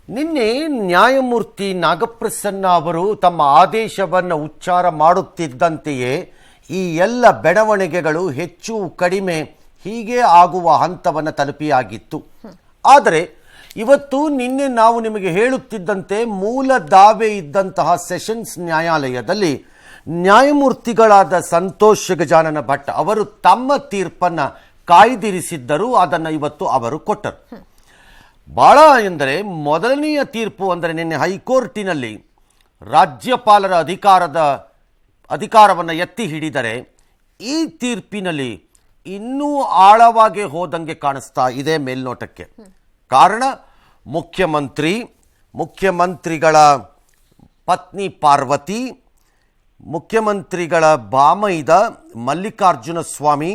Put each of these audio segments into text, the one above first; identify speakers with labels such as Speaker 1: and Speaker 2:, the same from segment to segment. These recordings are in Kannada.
Speaker 1: ನಿನ್ನೆ ನ್ಯಾಯಮೂರ್ತಿ ನಾಗಪ್ರಸನ್ನ ಅವರು ತಮ್ಮ ಆದೇಶವನ್ನು ಉಚ್ಚಾರ ಮಾಡುತ್ತಿದ್ದಂತೆಯೇ ಈ ಎಲ್ಲ ಬೆಳವಣಿಗೆಗಳು ಹೆಚ್ಚು ಕಡಿಮೆ ಹೀಗೆ ಆಗುವ ಹಂತವನ್ನು ತಲುಪಿಯಾಗಿತ್ತು. ಆದರೆ ಇವತ್ತು ನಿನ್ನೆ ನಾವು ನಿಮಗೆ ಹೇಳುತ್ತಿದ್ದಂತೆ ಮೂಲ ದಾವೆ ಇದ್ದಂತಹ ಸೆಷನ್ಸ್ ನ್ಯಾಯಾಲಯದಲ್ಲಿ ನ್ಯಾಯಮೂರ್ತಿಗಳಾದ ಸಂತೋಷ್ ಗಜಾನನ ಭಟ್ ಅವರು ತಮ್ಮ ತೀರ್ಪನ್ನು ಕಾಯ್ದಿರಿಸಿದ್ದರು. ಅದನ್ನು ಇವತ್ತು ಅವರು ಕೊಟ್ಟರು. ಬಹಳ ಎಂದರೆ ಮೊದಲನೆಯ ತೀರ್ಪು ಅಂದರೆ ನಿನ್ನೆ ಹೈಕೋರ್ಟಿನಲ್ಲಿ ರಾಜ್ಯಪಾಲರ ಅಧಿಕಾರವನ್ನು ಎತ್ತಿ ಹಿಡಿದರೆ ಈ ತೀರ್ಪಿನಲ್ಲಿ ಇನ್ನೂ ಆಳವಾಗಿ ಹೋದಂಗೆ ಕಾಣಿಸ್ತಾ ಇದೆ ಮೇಲ್ನೋಟಕ್ಕೆ. ಕಾರಣ ಮುಖ್ಯಮಂತ್ರಿಗಳ ಪತ್ನಿ ಪಾರ್ವತಿ, ಮುಖ್ಯಮಂತ್ರಿಗಳ ಬಾಮೈದ ಮಲ್ಲಿಕಾರ್ಜುನ ಸ್ವಾಮಿ,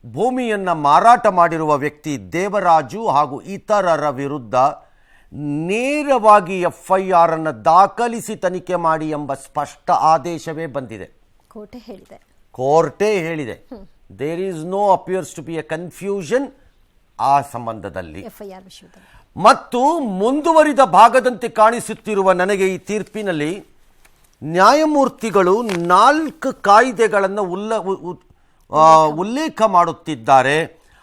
Speaker 1: ಭೂಮಿಯನ್ನು ಮಾರಾಟ ಮಾಡಿರುವ ವ್ಯಕ್ತಿ ದೇವರಾಜು ಹಾಗೂ ಇತರರ ವಿರುದ್ಧ ನೇರವಾಗಿ FIR ಅನ್ನು ದಾಖಲಿಸಿ ತನಿಖೆ ಮಾಡಿ ಎಂಬ ಸ್ಪಷ್ಟ ಆದೇಶವೇ ಬಂದಿದೆ. ಕೋರ್ಟೇ ಹೇಳಿದೆ. There is no appears to be a confusion ಆ ಸಂಬಂಧದಲ್ಲಿ. ಮತ್ತು ಮುಂದುವರಿದ ಭಾಗದಂತೆ ಕಾಣಿಸುತ್ತಿರುವ ನನಗೆ ಈ ತೀರ್ಪಿನಲ್ಲಿ ನ್ಯಾಯಮೂರ್ತಿಗಳು 4 ಕಾಯ್ದೆಗಳನ್ನು ಉಲ್ಲೇಖ ಮಾಡುತ್ತಿದ್ದಾರೆ.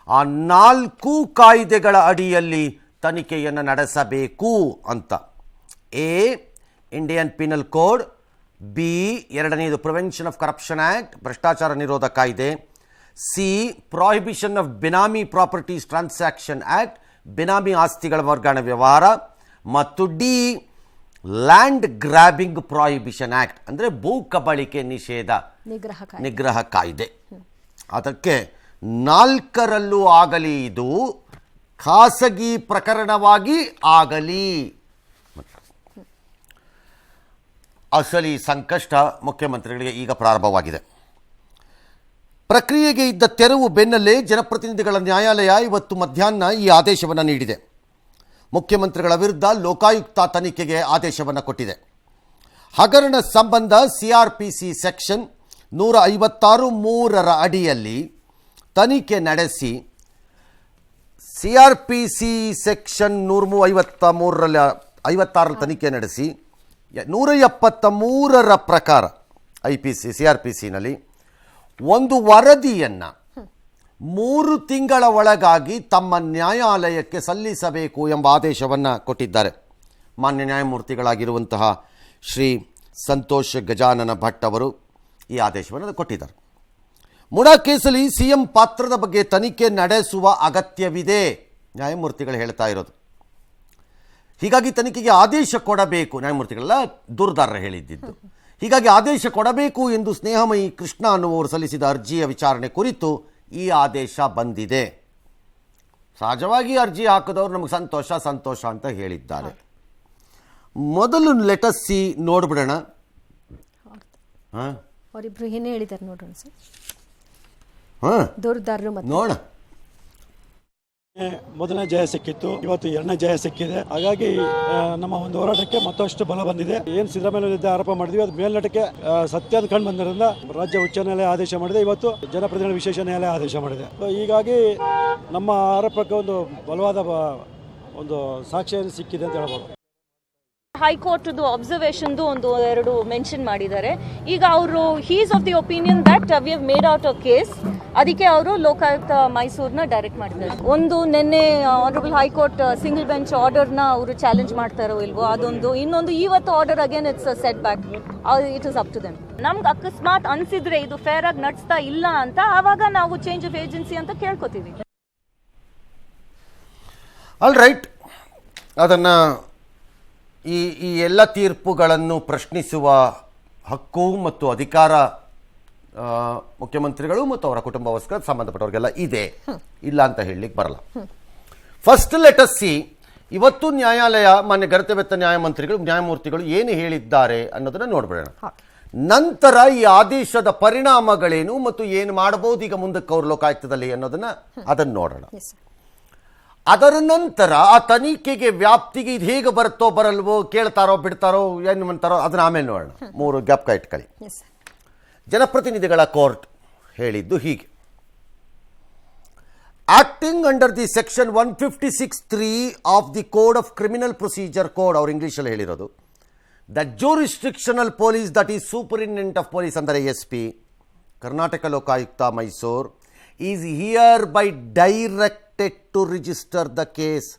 Speaker 1: ಆ 4 ಕಾಯ್ದೆಗಳ ಅಡಿಯಲ್ಲಿ ತನಿಖೆಯನ್ನು ನಡೆಸಬೇಕು ಅಂತ. A, Indian penal code. B, ಎರಡನೆಯದು ಪ್ರಿವೆನ್ಷನ್ ಆಫ್ ಕರಪ್ಷನ್ ಆ್ಯಕ್ಟ್, ಭ್ರಷ್ಟಾಚಾರ ನಿರೋಧ ಕಾಯ್ದೆ. C, prohibition of benami properties transaction act, benami ಆಸ್ತಿಗಳ ವರ್ಗಾವಣೆ ವ್ಯವಹಾರ. ಮತ್ತು D, land grabbing prohibition act ಅಂದರೆ ಭೂ ಕಬಳಿಕೆ ನಿಷೇಧ ನಿಗ್ರಹ ಕಾಯ್ದೆ. ಅದಕ್ಕೆ 4ರಲ್ಲೂ ಆಗಲಿ, ಇದು ಖಾಸಗಿ ಪ್ರಕರಣವಾಗಿ ಆಗಲಿ. ಅಸಲಿ ಸಂಕಷ್ಟ ಮುಖ್ಯಮಂತ್ರಿಗಳಿಗೆ ಈಗ ಪ್ರಾರಂಭವಾಗಿದೆ. ಪ್ರಕ್ರಿಯೆಗೆ ಇದ್ದ ತೆರವು ಬೆನ್ನಲ್ಲೇ ಜನಪ್ರತಿನಿಧಿಗಳ ನ್ಯಾಯಾಲಯ ಇವತ್ತು ಮಧ್ಯಾಹ್ನ ಈ ಆದೇಶವನ್ನು ನೀಡಿದೆ. ಮುಖ್ಯಮಂತ್ರಿಗಳ ವಿರುದ್ಧ ಲೋಕಾಯುಕ್ತ ತನಿಖೆಗೆ ಆದೇಶವನ್ನು ಕೊಟ್ಟಿದೆ. ಹಗರಣ ಸಂಬಂಧ CRPC ಸೆಕ್ಷನ್ 156(3) ಅಡಿಯಲ್ಲಿ ತನಿಖೆ ನಡೆಸಿ CRPC ಸೆಕ್ಷನ್ 156 ತನಿಖೆ ನಡೆಸಿ 173 ಪ್ರಕಾರ CRPCನಲ್ಲಿ ಒಂದು ವರದಿಯನ್ನು 3 ತಿಂಗಳ ಒಳಗಾಗಿ ತಮ್ಮ ನ್ಯಾಯಾಲಯಕ್ಕೆ ಸಲ್ಲಿಸಬೇಕು ಎಂಬ ಆದೇಶವನ್ನು ಕೊಟ್ಟಿದ್ದಾರೆ. ಮಾನ್ಯ ನ್ಯಾಯಮೂರ್ತಿಗಳಾಗಿರುವಂತಹ ಶ್ರೀ ಸಂತೋಷ್ ಗಜಾನನ ಭಟ್ ಅವರು ಈ ಆದೇಶವನ್ನು ಕೊಟ್ಟಿದ್ದಾರೆ. ಮುಡಾ ಕೇಸಲ್ಲಿ CM ಪಾತ್ರದ ಬಗ್ಗೆ ತನಿಖೆ ನಡೆಸುವ ಅಗತ್ಯವಿದೆ ನ್ಯಾಯಮೂರ್ತಿಗಳು ಹೇಳ್ತಾ ಇರೋದು. ಹೀಗಾಗಿ ತನಿಖೆಗೆ ಆದೇಶ ಕೊಡಬೇಕು. ನ್ಯಾಯಮೂರ್ತಿಗಳೆಲ್ಲ ದೂರುದಾರರು ಹೇಳಿದ್ದು. ಹೀಗಾಗಿ ಆದೇಶ ಕೊಡಬೇಕು ಎಂದು ಸ್ನೇಹಮಯಿ ಕೃಷ್ಣ ಅನ್ನುವರು ಸಲ್ಲಿಸಿದ ಅರ್ಜಿಯ ವಿಚಾರಣೆ ಕುರಿತು ಈ ಆದೇಶ ಬಂದಿದೆ. ಸಹಜವಾಗಿ ಅರ್ಜಿ ಹಾಕಿದವರು ನಮಗೆ ಸಂತೋಷ ಅಂತ ಹೇಳಿದ್ದಾರೆ. ಮೊದಲು ಲೆಟಸ್ ಸಿ ನೋಡ್ಬಿಡೋಣ.
Speaker 2: ಅವರಿಬ್ರು ಏನೇ ಹೇಳಿದ್ದಾರೆ ನೋಡೋಣ ಸರ್.
Speaker 1: ನೋಡ,
Speaker 3: ಮೊದಲನೇ ಜಯ ಸಿಕ್ಕಿತ್ತು, ಇವತ್ತು 2ನೇ ಜಯ ಸಿಕ್ಕಿದೆ. ಹಾಗಾಗಿ ನಮ್ಮ ಒಂದು ಹೋರಾಟಕ್ಕೆ ಮತ್ತಷ್ಟು ಬಲ ಬಂದಿದೆ. ಏನು ಸಿದ್ದರಾಮಯ್ಯ ಆರೋಪ ಮಾಡಿದ್ವಿ ಅದು ಮೇಲ್ನೋಟಕ್ಕೆ ಸತ್ಯದ ಕಂಡು ಬಂದಿರೋದ್ರಿಂದ ರಾಜ್ಯ ಉಚ್ಚ ನ್ಯಾಯಾಲಯ ಆದೇಶ ಮಾಡಿದೆ. ಇವತ್ತು ಜನಪ್ರತಿನಿಧಿ ವಿಶೇಷ ನ್ಯಾಯಾಲಯ ಆದೇಶ ಮಾಡಿದೆ. ಹೀಗಾಗಿ ನಮ್ಮ ಆರೋಪಕ್ಕೆ ಒಂದು ಬಲವಾದ ಒಂದು ಸಾಕ್ಷ್ಯ ಸಿಕ್ಕಿದೆ ಅಂತ ಹೇಳ್ಬೋದು.
Speaker 4: ಹೈಕೋರ್ಟ್ ಅಬ್ಸರ್ವೇಷನ್ ಒಂದು 2 ಮೆನ್ಷನ್ ಮಾಡಿದ್ದಾರೆ. ಈಗ ಅವರು he's of the opinion that we have made out a case. ಅದಕ್ಕೆ ಅವರು ಲೋಕಾಯುಕ್ತ ಮೈಸೂರನ್ನ ಡೈರೆಕ್ಟ್ ಮಾಡಿದ್ದಾರೆ. ಒಂದು ನಿನ್ನೆ ಆನರಬಲ್ ಹೈಕೋರ್ಟ್ ಸಿಂಗಲ್ ಬೆಂಚ್ ಆರ್ಡರ್ನ ಅವರು ಚಾಲೆಂಜ್ ಮಾಡ್ತಾರೋ ಇಲ್ವೋ ಅದೊಂದು. ಇನ್ನೊಂದು ಇವತ್ತು order again it's set back. It is up to them. ನಮ್ಗೆ ಅಕಸ್ಮಾತ್ ಅನ್ಸಿದ್ರೆ ಇದು ಫೇರ್ ಆಗಿ ನಡೆಸ್ತಾ ಇಲ್ಲ ಅಂತ ಆವಾಗ ನಾವು ಚೇಂಜ್ ಆಫ್ ಏಜೆನ್ಸಿ ಅಂತ ಕೇಳ್ಕೊತೀವಿ.
Speaker 1: All right. ಅದನ್ನು ಈ ಎಲ್ಲ ತೀರ್ಪುಗಳನ್ನು ಪ್ರಶ್ನಿಸುವ ಹಕ್ಕು ಮತ್ತು ಅಧಿಕಾರ ಮುಖ್ಯಮಂತ್ರಿಗಳು ಮತ್ತು ಅವರ ಕುಟುಂಬಕ್ಕೆ ಸಂಬಂಧಪಟ್ಟವ್ರಿಗೆಲ್ಲ ಇದೆ, ಇಲ್ಲ ಅಂತ ಹೇಳಲಿಕ್ಕೆ ಬರಲ್ಲ. ಫಸ್ಟ್ ಲೆಟಸ್ ಸಿ ಇವತ್ತು ನ್ಯಾಯಾಲಯ ಮಾನ್ಯ ಗರ್ತ್ಯವೆತ್ತ ನ್ಯಾಯಮೂರ್ತಿಗಳು ಏನು ಹೇಳಿದ್ದಾರೆ ಅನ್ನೋದನ್ನ ನೋಡ್ಬಿಡೋಣ. ನಂತರ ಈ ಆದೇಶದ ಪರಿಣಾಮಗಳೇನು ಮತ್ತು ಏನು ಮಾಡಬಹುದು ಈಗ ಮುಂದಕ್ಕೆ ಅವರು ಲೋಕಾಯುಕ್ತದಲ್ಲಿ ಅದನ್ನು ನೋಡೋಣ. ಅದರ ನಂತರ ಆ ತನಿಖೆಗೆ ವ್ಯಾಪ್ತಿಗೆ ಇದು ಹೇಗೆ ಬರುತ್ತೋ ಬರಲ್ವೋ, ಕೇಳ್ತಾರೋ ಬಿಡ್ತಾರೋ ಏನು ಅಂತಾರೋ ಅದನ್ನ ಆಮೇಲೆ ನೋಡೋಣ. 3 ಜ್ಞಾಪಕ ಇಟ್ಕೊಳ್ಳಿ. ಜನಪ್ರತಿನಿಧಿಗಳ ಕೋರ್ಟ್ ಹೇಳಿದ್ದು ಹೀಗೆ: acting under the section 156(3) of the code of criminal procedure code, ಅವ್ರು ಇಂಗ್ಲೀಷಲ್ಲಿ ಹೇಳಿರೋದು, the jurisdictional police that is superintendent of police ಅಂದರೆ SP, Karnataka Lokayukta Mysuru, is hereby directed to register the case,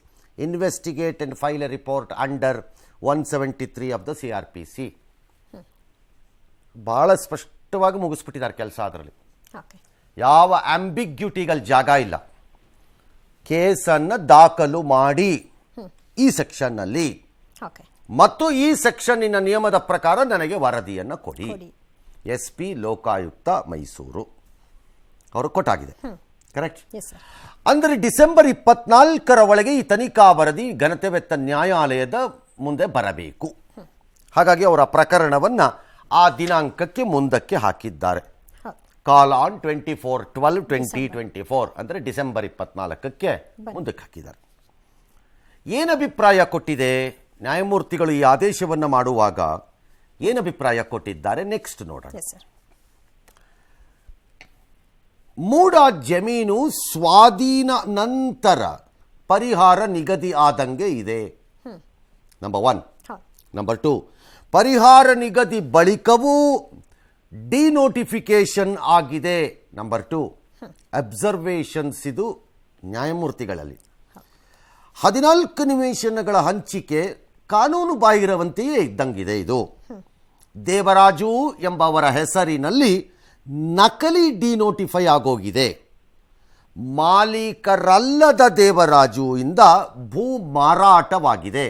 Speaker 1: investigate and file a report under 173 of the CRPC. ಭಾಳ ಸ್ಪಷ್ಟವಾಗಿ ಮುಗಿಸ್ಬಿಟ್ಟಿದ್ದಾರೆ ಕೆಲಸ. ಅದರಲ್ಲಿ
Speaker 2: ಓಕೆ,
Speaker 1: ಯಾವ ಆಂಬಿಗ್ಯೂಟಿಗಳ ಜಾಗ ಇಲ್ಲ. ಕೇಸನ್ನು ದಾಖಲು ಮಾಡಿ ಈ ಸೆಕ್ಷನ್ನಲ್ಲಿ
Speaker 2: ಓಕೆ,
Speaker 1: ಮತ್ತು ಈ ಸೆಕ್ಷನ್ನಿನ ನಿಯಮದ ಪ್ರಕಾರ ನನಗೆ ವರದಿಯನ್ನು ಕೊಡಿ. SP ಲೋಕಾಯುಕ್ತ ಮೈಸೂರು ಅವರು ಕೊಟ್ಟಾಗಿದೆ. ಕರೆಕ್ಟ್.
Speaker 2: Yes sir.
Speaker 1: ಅಂದರೆ ಡಿಸೆಂಬರ್ 24ರ ಒಳಗೆ ಈ ತನಿಖಾ ವರದಿ ಘನತೆವೆತ್ತ ನ್ಯಾಯಾಲಯದ ಮುಂದೆ ಬರಬೇಕು. ಹಾಗಾಗಿ ಅವರ ಪ್ರಕರಣವನ್ನು ಆ ದಿನಾಂಕಕ್ಕೆ ಮುಂದಕ್ಕೆ ಹಾಕಿದ್ದಾರೆ. ಕಾಲ್ ಆನ್ 24/12/2024 ಅಂದರೆ ಡಿಸೆಂಬರ್ 24ಕ್ಕೆ ಮುಂದಕ್ಕೆ ಹಾಕಿದ್ದಾರೆ. ಏನು ಅಭಿಪ್ರಾಯ ಕೊಟ್ಟಿದೆ ನ್ಯಾಯಮೂರ್ತಿಗಳು ಈ ಆದೇಶವನ್ನು ಮಾಡುವಾಗ? ಏನು ಅಭಿಪ್ರಾಯ ಕೊಟ್ಟಿದ್ದಾರೆ ನೆಕ್ಸ್ಟ್ ನೋಡೋಣ.
Speaker 2: Yes sir.
Speaker 1: ಮೂಡ ಜಮೀನು ಸ್ವಾಧೀನ ನಂತರ ಪರಿಹಾರ ನಿಗದಿ ಆದಂಗೆ ಇದೆ, ನಂಬರ್ 1. ನಂಬರ್ 2, ಪರಿಹಾರ ನಿಗದಿ ಬಳಿಕವೂ ಡಿನೋಟಿಫಿಕೇಶನ್ ಆಗಿದೆ. ನಂಬರ್ 2, ಅಬ್ಸರ್ವೇಷನ್ಸ್ ಇದು ನ್ಯಾಯಮೂರ್ತಿಗಳಲ್ಲಿ. 14 ನಿವೇಶನಗಳ ಹಂಚಿಕೆ ಕಾನೂನು ಬಾಹಿರವಂತೆಯೇ ಇದ್ದಂಗಿದೆ. ಇದು ದೇವರಾಜು ಎಂಬವರ ಹೆಸರಿನಲ್ಲಿ ನಕಲಿ ಡಿನೋಟಿಫೈ ಆಗೋಗಿದೆ. ಮಾಲೀಕರಲ್ಲದ ದೇವರಾಜು ಇಂದ ಭೂ ಮಾರಾಟವಾಗಿದೆ.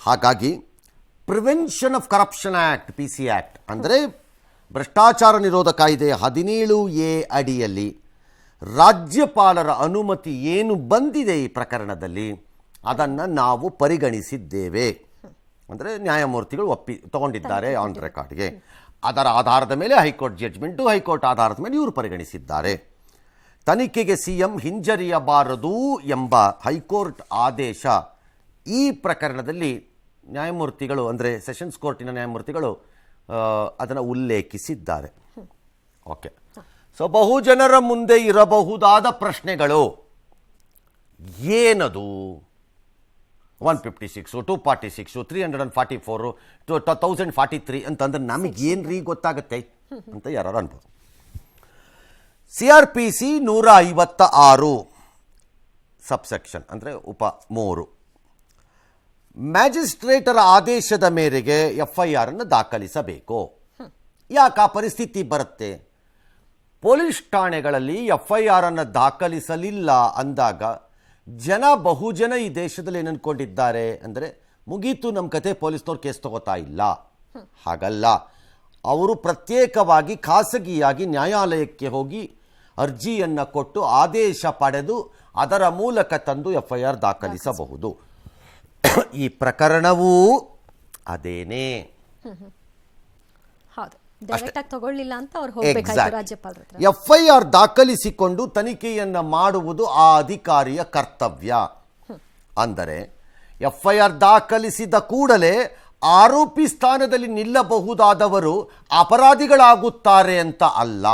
Speaker 1: ಹಾಗಾಗಿ prevention of corruption act, PC act ಅಂದರೆ ಭ್ರಷ್ಟಾಚಾರ ನಿರೋಧ ಕಾಯ್ದೆ 17A ಅಡಿಯಲ್ಲಿ ರಾಜ್ಯಪಾಲರ ಅನುಮತಿ ಏನು ಬಂದಿದೆ ಈ ಪ್ರಕರಣದಲ್ಲಿ ಅದನ್ನು ನಾವು ಪರಿಗಣಿಸಿದ್ದೇವೆ. ಅಂದರೆ ನ್ಯಾಯಮೂರ್ತಿಗಳು ತಗೊಂಡಿದ್ದಾರೆ ಆನ್ ರೆಕಾರ್ಡ್ಗೆ. ಅದರ ಆಧಾರದ ಮೇಲೆ ಹೈಕೋರ್ಟ್ ಜಡ್ಜ್ಮೆಂಟು, ಹೈಕೋರ್ಟ್ ಆಧಾರದ ಮೇಲೆ ಇವರು ಪರಿಗಣಿಸಿದ್ದಾರೆ. ತನಿಖೆಗೆ CM ಹಿಂಜರಿಯಬಾರದು ಎಂಬ ಹೈಕೋರ್ಟ್ ಆದೇಶ ಈ ಪ್ರಕರಣದಲ್ಲಿ ನ್ಯಾಯಮೂರ್ತಿಗಳು ಅಂದರೆ ಸೆಷನ್ಸ್ ಕೋರ್ಟಿನ ನ್ಯಾಯಮೂರ್ತಿಗಳು ಅದನ್ನು ಉಲ್ಲೇಖಿಸಿದ್ದಾರೆ. ಓಕೆ, ಸೊ ಬಹುಜನರ ಮುಂದೆ ಇರಬಹುದಾದ ಪ್ರಶ್ನೆಗಳು ಏನದು? 156, 246, 344, 1043 ಅಂತಂದ್ರೆ ನಮಗೆ ಏನ್ರಿ ಗೊತ್ತಾಗುತ್ತೆ ಅಂತ ಯಾರು ಅನ್ಬೋದು. CRPC 156 ಸಬ್ಸೆಕ್ಷನ್ ಅಂದರೆ ಉಪ 3 ಮ್ಯಾಜಿಸ್ಟ್ರೇಟರ ಆದೇಶದ ಮೇರೆಗೆ FIR ಅನ್ನು ದಾಖಲಿಸಬೇಕು. ಯಾಕೆ ಆ ಪರಿಸ್ಥಿತಿ ಬರುತ್ತೆ? ಪೊಲೀಸ್ ಠಾಣೆಗಳಲ್ಲಿ FIR ಅನ್ನು ದಾಖಲಿಸಲಿಲ್ಲ ಅಂದಾಗ ಬಹುಜನ ಈ ದೇಶದಲ್ಲಿ ಏನು ಅನ್ಕೊಂಡಿದ್ದಾರೆ ಅಂದರೆ ಮುಗೀತು ನಮ್ಮ ಕತೆ, ಪೊಲೀಸ್ನವ್ರು ಕೇಸ್ ತಗೋತಾ ಇಲ್ಲ. ಹಾಗಲ್ಲ, ಅವರು ಪ್ರತ್ಯೇಕವಾಗಿ ಖಾಸಗಿಯಾಗಿ ನ್ಯಾಯಾಲಯಕ್ಕೆ ಹೋಗಿ ಅರ್ಜಿಯನ್ನು ಕೊಟ್ಟು ಆದೇಶ ಪಡೆದು ಅದರ ಮೂಲಕ ತಂದು FIR ದಾಖಲಿಸಬಹುದು. ಈ ಪ್ರಕರಣವೂ ಅದೇನೇ. FIR ದಾಖಲಿಸಿಕೊಂಡು ತನಿಖೆಯನ್ನು ಮಾಡುವುದು ಆ ಅಧಿಕಾರಿಯ ಕರ್ತವ್ಯ. ಅಂದರೆ FIR ದಾಖಲಿಸಿದ ಕೂಡಲೇ ಆರೋಪಿ ಸ್ಥಾನದಲ್ಲಿ ನಿಲ್ಲಬಹುದಾದವರು ಅಪರಾಧಿಗಳಾಗುತ್ತಾರೆ ಅಂತ ಅಲ್ಲ.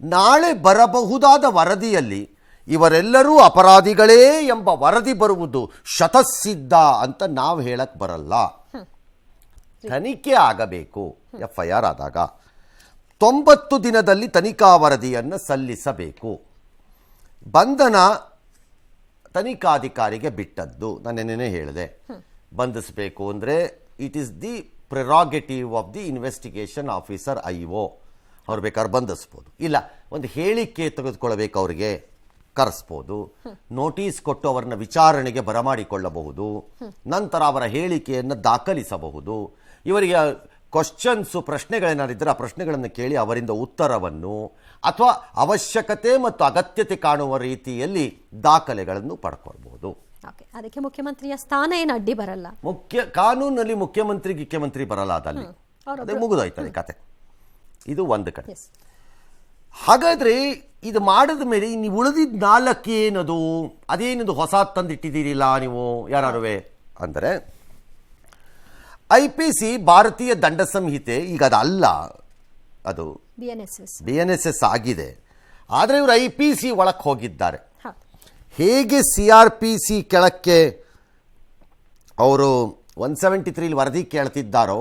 Speaker 1: ನಾಳೆ ಬರಬಹುದಾದ ವರದಿಯಲ್ಲಿ ಇವರೆಲ್ಲರೂ ಅಪರಾಧಿಗಳೇ ಎಂಬ ವರದಿ ಬರುವುದು ಶತಸಿದ್ಧ ಅಂತ ನಾವು ಹೇಳಕ್ ಬರಲ್ಲ. ತನಿಖೆ ಆಗಬೇಕು. FIR ಆದಾಗ 90 ದಿನದಲ್ಲಿ ತನಿಖಾ ವರದಿಯನ್ನು ಸಲ್ಲಿಸಬೇಕು. ಬಂಧನ ತನಿಖಾಧಿಕಾರಿಗೆ ಬಿಟ್ಟದ್ದು. ನಾನು ನೆನ್ನೆ ಹೇಳಿದೆ, ಬಂಧಿಸಬೇಕು ಅಂದರೆ it is the prerogative of the investigation officer IO. ಅವ್ರು ಬೇಕಾದ್ರೆ ಬಂಧಿಸ್ಬೋದು, ಇಲ್ಲ ಒಂದು ಹೇಳಿಕೆ ತೆಗೆದುಕೊಳ್ಬೇಕು, ಅವರಿಗೆ ಕರೆಸ್ಬೋದು, ನೋಟಿಸ್ ಕೊಟ್ಟು ಅವರನ್ನ ವಿಚಾರಣೆಗೆ ಬರಮಾಡಿಕೊಳ್ಳಬಹುದು, ನಂತರ ಅವರ ಹೇಳಿಕೆಯನ್ನು ದಾಖಲಿಸಬಹುದು. ಇವರಿಗೆ ಕ್ವಶನ್ಸು ಪ್ರಶ್ನೆಗಳೇನಾರಿದ್ದರೆ ಆ ಪ್ರಶ್ನೆಗಳನ್ನು ಕೇಳಿ ಅವರಿಂದ ಉತ್ತರವನ್ನು ಅಥವಾ ಅವಶ್ಯಕತೆ ಮತ್ತು ಅಗತ್ಯತೆ ಕಾಣುವ ರೀತಿಯಲ್ಲಿ ದಾಖಲೆಗಳನ್ನು ಪಡ್ಕೊಳ್ಬಹುದು.
Speaker 2: ಅದಕ್ಕೆ ಮುಖ್ಯಮಂತ್ರಿಯ ಸ್ಥಾನ ಏನು ಅಡ್ಡಿ ಬರಲ್ಲ.
Speaker 1: ಕಾನೂನಲ್ಲಿ ಮುಖ್ಯಮಂತ್ರಿ ಬರಲ್ಲ, ಅದಲ್ಲಿ ಅದೇ ಮುಗಿದೋಯ್ತದೆ ಕತೆ. ಇದು ಒಂದು ಕಡೆ. ಹಾಗಾದ್ರೆ ಇದು ಮಾಡಿದ ಮೇಲೆ ನೀವು ಉಳಿದಿದ್ದ 4 ಏನದು? ಅದೇನದು ಹೊಸ ತಂದಿಟ್ಟಿದ್ದೀರಿಲ್ಲ ನೀವು ಯಾರುವೆ ಅಂದರೆ IPC ಭಾರತೀಯ ದಂಡ ಸಂಹಿತೆ ಈಗ ಅದಲ್ಲ, ಅದು BNSS ಆಗಿದೆ. ಆದರೆ ಇವರು IPC ಒಳಕ್ಕೆ ಹೋಗಿದ್ದಾರೆ.
Speaker 2: ಹೌದು.
Speaker 1: ಹೇಗೆ CRPC ಕೆಳಕ್ಕೆ ಅವರು 173 ವರದಿ ಕೇಳ್ತಿದ್ದಾರೋ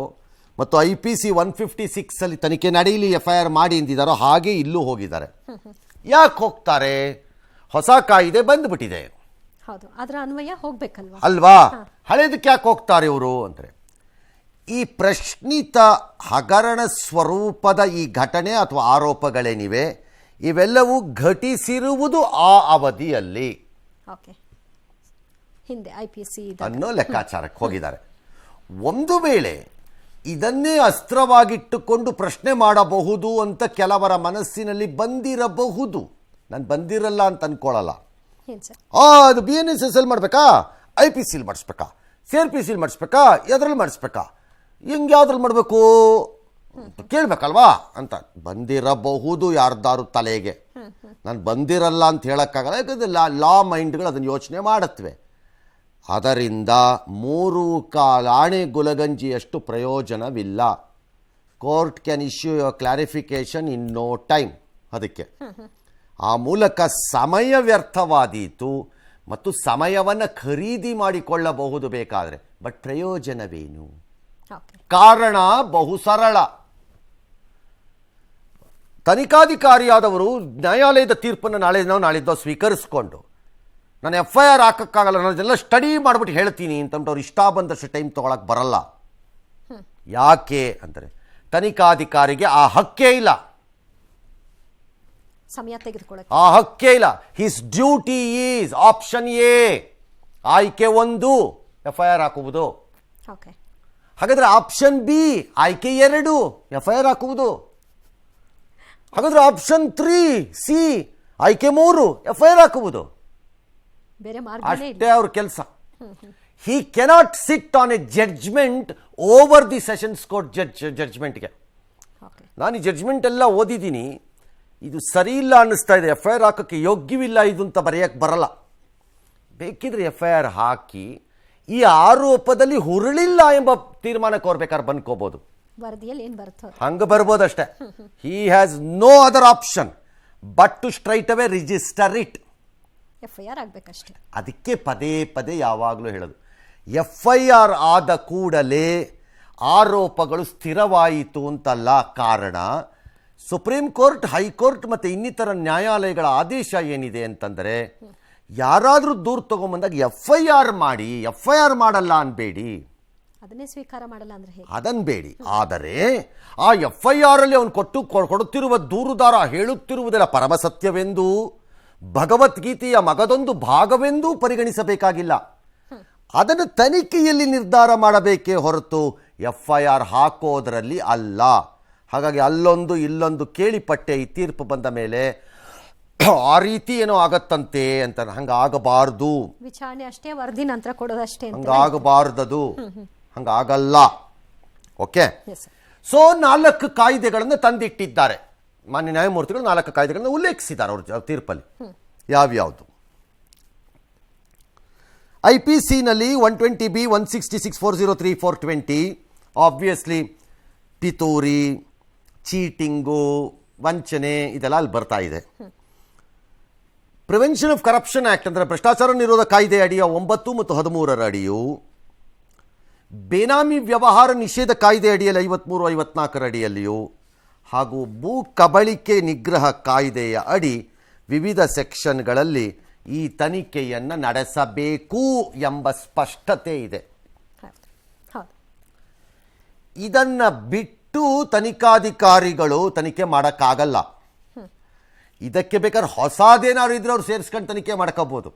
Speaker 1: ಮತ್ತು IPC 156 ತನಿಖೆ ನಡೆಯಲಿ FIR ಮಾಡಿ ಎಂದಿದ್ದಾರೋ ಹಾಗೆ ಇಲ್ಲೂ ಹೋಗಿದ್ದಾರೆ. ಯಾಕೆ ಹೋಗ್ತಾರೆ? ಹೊಸ ಕಾಯಿದೆ ಬಂದ್ಬಿಟ್ಟಿದೆ
Speaker 2: ಹೌದು, ಅದರ ಅನ್ವಯ ಹೋಗ್ಬೇಕಲ್ವಾ
Speaker 1: ಅಲ್ವಾ? ಹಳೇದಕ್ಕೆ ಯಾಕೆ ಹೋಗ್ತಾರೆ ಇವರು ಅಂದರೆ, ಈ ಪ್ರಶ್ನಿತ ಹಗರಣ ಸ್ವರೂಪದ ಈ ಘಟನೆ ಅಥವಾ ಆರೋಪಗಳೇನಿವೆ ಇವೆಲ್ಲವೂ ಘಟಿಸಿರುವುದು ಆ ಅವಧಿಯಲ್ಲಿ
Speaker 2: ಓಕೆ, ಹಿಂದೆ IPC
Speaker 1: ಅನ್ನೋ ಲೆಕ್ಕಾಚಾರಕ್ಕೆ ಹೋಗಿದ್ದಾರೆ. ಒಂದು ವೇಳೆ ಇದನ್ನೇ ಅಸ್ತ್ರವಾಗಿಟ್ಟುಕೊಂಡು ಪ್ರಶ್ನೆ ಮಾಡಬಹುದು ಅಂತ ಕೆಲವರ ಮನಸ್ಸಿನಲ್ಲಿ ಬಂದಿರಬಹುದು. ನಾನು ಬಂದಿರಲ್ಲ ಅಂತ ಅನ್ಕೊಳ್ಳಲ್ಲ.
Speaker 2: ಏನು ಸರ್?
Speaker 1: ಅದು BNSS ಮಾಡಬೇಕಾ, IPC ಮಾಡಿಸ್ಬೇಕಾ, CRPC ಮಾಡಿಸ್ಬೇಕಾ, ಎದ್ರಲ್ಲಿ ಮಾಡಿಸ್ಬೇಕಾ, ಹಿಂಗೆ ಯಾವ್ದ್ರಲ್ಲಿ ಮಾಡಬೇಕು ಕೇಳಬೇಕಲ್ವಾ ಅಂತ ಬಂದಿರಬಹುದು ಯಾರ್ದಾರು ತಲೆಗೆ. ನಾನು ಬಂದಿರಲ್ಲ ಅಂತ ಹೇಳೋಕ್ಕಾಗಲ್ಲ, ಯಾಕಂದರೆ ಲಾ ಮೈಂಡ್ಗಳು ಅದನ್ನು ಯೋಚನೆ ಮಾಡುತ್ತವೆ. ಅದರಿಂದ 3 ಆಣೆ ಗುಲಗಂಜಿಯಷ್ಟು ಪ್ರಯೋಜನವಿಲ್ಲ. Court can issue your clarification in no time. ಅದಕ್ಕೆ ಆ ಮೂಲಕ ಸಮಯ ವ್ಯರ್ಥವಾದೀತು ಮತ್ತು ಸಮಯವನ್ನು ಖರೀದಿ ಮಾಡಿಕೊಳ್ಳಬಹುದು ಬೇಕಾದರೆ. ಬಟ್ ಪ್ರಯೋಜನವೇನು?
Speaker 2: ಓಕೆ,
Speaker 1: ಕಾರಣ ಬಹು ಸರಳ. ತನಿಖಾಧಿಕಾರಿಯಾದವರು ನ್ಯಾಯಾಲಯದ ತೀರ್ಪನ್ನು ನಾಳಿದ್ದೋ ಸ್ವೀಕರಿಸಿಕೊಂಡು ನಾನು FIR ಹಾಕೋಕ್ಕಾಗಲ್ಲ, ನಾನು ಇದೆಲ್ಲ ಸ್ಟಡಿ ಮಾಡಿಬಿಟ್ಟು ಹೇಳ್ತೀನಿ ಅಂತಂಬಿಟ್ಟು ಅವ್ರು ಇಷ್ಟ ಬಂದಷ್ಟು ಟೈಮ್ ತೊಗೊಳಕ್ಕೆ ಬರಲ್ಲ. ಯಾಕೆ ಅಂದರೆ ತನಿಖಾಧಿಕಾರಿಗೆ ಆ ಹಕ್ಕೇ ಇಲ್ಲ,
Speaker 2: ಸಮಯ ತೆಗೆದುಕೊಳ್ಳಕ್ಕೆ
Speaker 1: ಆ ಹಕ್ಕೇ ಇಲ್ಲ. His duty is option A, ಆಯ್ಕೆ 1 FIR ಹಾಕುವುದು.
Speaker 2: ಓಕೆ,
Speaker 1: ಹಾಗಾದರೆ ಆಪ್ಷನ್ ಬಿ ಆಯ್ಕೆ 2 FIR ಹಾಕುವುದು. ಹಾಗಾದರೆ ಆಪ್ಷನ್ 3C ಆಯ್ಕೆ 3 FIR ಹಾಕುವುದು.
Speaker 2: ಬೇರೆ ಮಾರ್ಗನೇ ಇಲ್ಲ.
Speaker 1: ಅಷ್ಟೇ ಅವ್ರ ಕೆಲಸ. He cannot sit on a judgment over the sessions court ಜಡ್ಜ್ಮೆಂಟ್ಗೆ.
Speaker 2: ಓಕೆ,
Speaker 1: ನಾನು ಈ ಜಡ್ಜ್ಮೆಂಟ್ ಎಲ್ಲ ಓದಿದ್ದೀನಿ, ಇದು ಸರಿ ಇಲ್ಲ ಅನ್ನಿಸ್ತಾ ಇದೆ, FIR ಹಾಕೋಕ್ಕೆ ಯೋಗ್ಯವಿಲ್ಲ ಇದು ಅಂತ ಬರೆಯೋಕ್ಕೆ ಬರಲ್ಲ. ಬೇಕಿದ್ರೆ FIR ಹಾಕಿ ಈ ಆರೋಪದಲ್ಲಿ ಹುರುಳಿಲ್ಲ ಎಂಬ ತೀರ್ಮಾನಕ್ಕೆ ಅವ್ರು ಬೇಕಾದ್ರೆ ಬಂದ್ಕೋಬೋದು.
Speaker 2: ವರದಿಯಲ್ಲಿ ಏನು ಬರ್ತದೆ
Speaker 1: ಹಂಗೆ ಬರ್ಬೋದಷ್ಟೇ. He has no other option but to straight away register it.
Speaker 2: FIR ಆಗಬೇಕಷ್ಟೇ.
Speaker 1: ಅದಕ್ಕೆ ಪದೇ ಪದೇ ಯಾವಾಗಲೂ ಹೇಳೋದು, FIR ಆದ ಕೂಡಲೇ ಆರೋಪಗಳು ಸ್ಥಿರವಾಯಿತು ಅಂತಲ್ಲ. ಕಾರಣ ಸುಪ್ರೀಂ ಕೋರ್ಟ್, ಹೈಕೋರ್ಟ್ ಮತ್ತು ಇನ್ನಿತರ ನ್ಯಾಯಾಲಯಗಳ ಆದೇಶ ಏನಿದೆ ಅಂತಂದರೆ, ಯಾರಾದರೂ ದೂರು ತೊಗೊಂಬಂದಾಗ FIR ಮಾಡಿ, FIR ಮಾಡಲ್ಲ ಅನ್ಬೇಡಿ,
Speaker 2: ಅದನ್ನೇ ಸ್ವೀಕಾರ ಮಾಡಲ್ಲ ಅಂದ್ರೆ ಹೇಗೆ?
Speaker 1: ಅದನ್ಬೇಡಿ. ಆದರೆ ಆ FIR ಅಲ್ಲಿ ಅವನು ಕೊಡುತ್ತಿರುವ ದೂರುದಾರ ಹೇಳುತ್ತಿರುವುದೆಲ್ಲ ಪರಮಸತ್ಯವೆಂದು, ಭಗವದ್ಗೀತೆಯ ಮಗದೊಂದು ಭಾಗವೆಂದೂ ಪರಿಗಣಿಸಬೇಕಾಗಿಲ್ಲ. ಅದನ್ನು ತನಿಖೆಯಲ್ಲಿ ನಿರ್ಧಾರ ಮಾಡಬೇಕೇ ಹೊರತು FIR ಹಾಕೋದರಲ್ಲಿ ಅಲ್ಲ. ಹಾಗಾಗಿ ಅಲ್ಲೊಂದು ಇಲ್ಲೊಂದು ಕೇಳಿಪಟ್ಟೆ ಈ ತೀರ್ಪು ಬಂದ ಮೇಲೆ ಆ ರೀತಿ ಏನೋ ಆಗತ್ತಂತೆ ಅಂತ. ಹಂಗಾಗಬಾರ್ದು,
Speaker 2: ವಿಚಾರಣೆ ಅಷ್ಟೇ, ವರದಿ ನಂತರ ಕೊಡೋದಷ್ಟೇ ಅಂತ.
Speaker 1: ಹಂಗಾಗಬಾರ್ದದು, ಹಂಗಾಗಲ್ಲ. Okay,
Speaker 2: Yes, sir.
Speaker 1: ಸೊ 4 ಕಾಯ್ದೆಗಳನ್ನು ತಂದಿಟ್ಟಿದ್ದಾರೆ ಮಾನ್ಯ ನ್ಯಾಯಮೂರ್ತಿಗಳು. 4 ಕಾಯ್ದೆಗಳನ್ನು ಉಲ್ಲೇಖಿಸಿದ್ದಾರೆ ಅವ್ರ ತೀರ್ಪಲ್ಲಿ. ಯಾವ್ಯಾವುದು? IPC-ನಲ್ಲಿ 120B, 166, 403, 420 ಆಬ್ವಿಯಸ್ಲಿ ಪಿತೂರಿ, ಚೀಟಿಂಗು, ವಂಚನೆ ಇದೆಲ್ಲ ಅಲ್ಲಿ ಬರ್ತಾ ಇದೆ. ಪ್ರಿವೆನ್ಷನ್ ಆಫ್ ಕರಪ್ಷನ್ ಆ್ಯಕ್ಟ್ ಅಂದರೆ ಭ್ರಷ್ಟಾಚಾರ ನಿರೋಧ ಕಾಯ್ದೆ ಅಡಿಯ 9 ಮತ್ತು 13 ಅಡಿಯು, ಬೇನಾಮಿ ವ್ಯವಹಾರ ನಿಷೇಧ ಕಾಯ್ದೆ ಅಡಿಯಲ್ಲಿ 53, 54 ಅಡಿಯಲ್ಲಿಯೂ, ಹಾಗೂ ಭೂ ಕಬಳಿಕೆ ನಿಗ್ರಹ ಕಾಯ್ದೆಯ ಅಡಿ ವಿವಿಧ ಸೆಕ್ಷನ್ಗಳಲ್ಲಿ ಈ ತನಿಖೆಯನ್ನು ನಡೆಸಬೇಕು ಎಂಬ ಸ್ಪಷ್ಟತೆ ಇದೆ.
Speaker 2: ಹೌದು,
Speaker 1: ಇದನ್ನು ಬಿಟ್ಟು ತನಿಖಾಧಿಕಾರಿಗಳು ತನಿಖೆ ಮಾಡೋಕ್ಕಾಗಲ್ಲ. ಇದಕ್ಕೆ ಬೇಕಾದ್ರೆ ಹೊಸದೇನಾದ್ರು ಇದ್ರೆ ಅವ್ರು ಸೇರಿಸ್ಕೊಂಡು ತನಿಖೆ ಮಾಡ್ಕೋಬೋದು.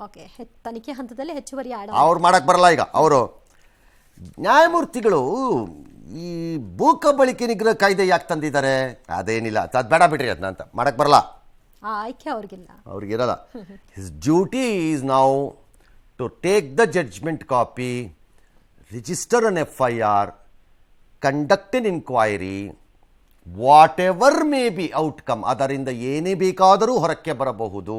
Speaker 2: ಓಕೆ, ತನಿಖೆ ಹಂತದಲ್ಲಿ ಹೆಚ್ಚುವರಿ
Speaker 1: ಅವ್ರು ಮಾಡಕ್ಕೆ ಬರಲ್ಲ. ಈಗ ಅವರು ನ್ಯಾಯಮೂರ್ತಿಗಳು ಈ ಭೂ ಕಬಳಿಕೆ ನಿಗ್ರಹ ಕಾಯ್ದೆ ಯಾಕೆ ತಂದಿದ್ದಾರೆ? ಅದೇನಿಲ್ಲ, ಅದು ಬೇಡ ಬಿಡ್ರಿ, ಅದನ್ನ ಅಂತ ಮಾಡಕ್ಕೆ ಬರಲ್ಲ.
Speaker 2: ಆ ಆಯ್ಕೆ
Speaker 1: ಅವ್ರಿಗಿರಲ್ಲ. His duty is now to take the judgment copy, register an FIR, conduct an inquiry, whatever may be outcome, ಅದರಿಂದ ಏನೇ ಬೇಕಾದರೂ ಹೊರಕ್ಕೆ ಬರಬಹುದು,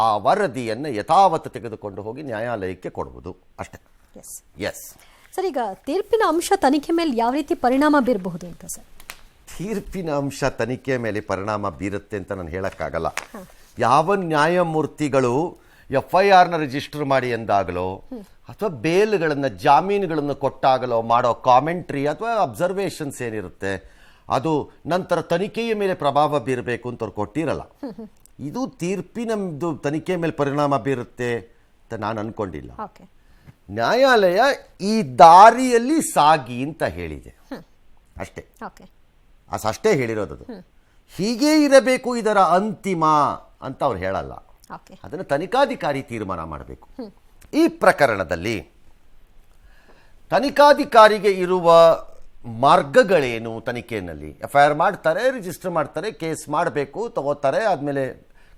Speaker 1: ಆ ವರದಿಯನ್ನು ಯಥಾವತ್ತು ತೆಗೆದುಕೊಂಡು ಹೋಗಿ ನ್ಯಾಯಾಲಯಕ್ಕೆ ಕೊಡುವುದು ಅಷ್ಟೇ. ಎಸ್
Speaker 2: ಸರ್, ಈಗ ತೀರ್ಪಿನ ಅಂಶ ತನಿಖೆ ಮೇಲೆ ಯಾವ ರೀತಿ ಪರಿಣಾಮ ಬೀರಬಹುದು ಅಂತ ಸರ್?
Speaker 1: ತೀರ್ಪಿನ ಅಂಶ ತನಿಖೆ ಮೇಲೆ ಪರಿಣಾಮ ಬೀರುತ್ತೆ ಅಂತ ನಾನು ಹೇಳೋಕ್ಕಾಗಲ್ಲ. ಯಾವ ನ್ಯಾಯಮೂರ್ತಿಗಳು FIRನ ರಿಜಿಸ್ಟರ್ ಮಾಡಿ ಎಂದಾಗಲೋ ಅಥವಾ ಬೇಲ್ಗಳನ್ನು ಜಾಮೀನುಗಳನ್ನು ಕೊಟ್ಟಾಗಲೋ ಮಾಡೋ ಕಾಮೆಂಟ್ರಿ ಅಥವಾ ಅಬ್ಸರ್ವೇಷನ್ಸ್ ಏನಿರುತ್ತೆ ಅದು ನಂತರ ತನಿಖೆಯ ಮೇಲೆ ಪ್ರಭಾವ ಬೀರಬೇಕು ಅಂತ ಅವ್ರು ಕೊಟ್ಟಿರಲ್ಲ. ಇದು ತೀರ್ಪಿನದು ತನಿಖೆ ಮೇಲೆ ಪರಿಣಾಮ ಬೀರುತ್ತೆ ಅಂತ ನಾನು ಅಂದ್ಕೊಂಡಿಲ್ಲ.
Speaker 2: ಓಕೆ,
Speaker 1: ನ್ಯಾಯಾಲಯ ಈ ದಾರಿಯಲ್ಲಿ ಸಾಗಿ ಅಂತ ಹೇಳಿದೆ ಅಷ್ಟೇ.
Speaker 2: ಓಕೆ,
Speaker 1: ಅಷ್ಟೇ ಹೇಳಿರೋದು. ಹೀಗೇ ಇರಬೇಕು ಇದರ ಅಂತಿಮ ಅಂತ ಅವ್ರು ಹೇಳಲ್ಲ.
Speaker 2: ಓಕೆ,
Speaker 1: ಅದನ್ನು ತನಿಖಾಧಿಕಾರಿ ತೀರ್ಮಾನ ಮಾಡಬೇಕು. ಈ ಪ್ರಕರಣದಲ್ಲಿ ತನಿಖಾಧಿಕಾರಿಗೆ ಇರುವ ಮಾರ್ಗಗಳೇನು? ತನಿಖೆಯಲ್ಲಿ FIR ಮಾಡ್ತಾರೆ, ರಿಜಿಸ್ಟರ್ ಮಾಡ್ತಾರೆ, ಕೇಸ್ ಮಾಡಬೇಕು, ತಗೋತಾರೆ, ಆದಮೇಲೆ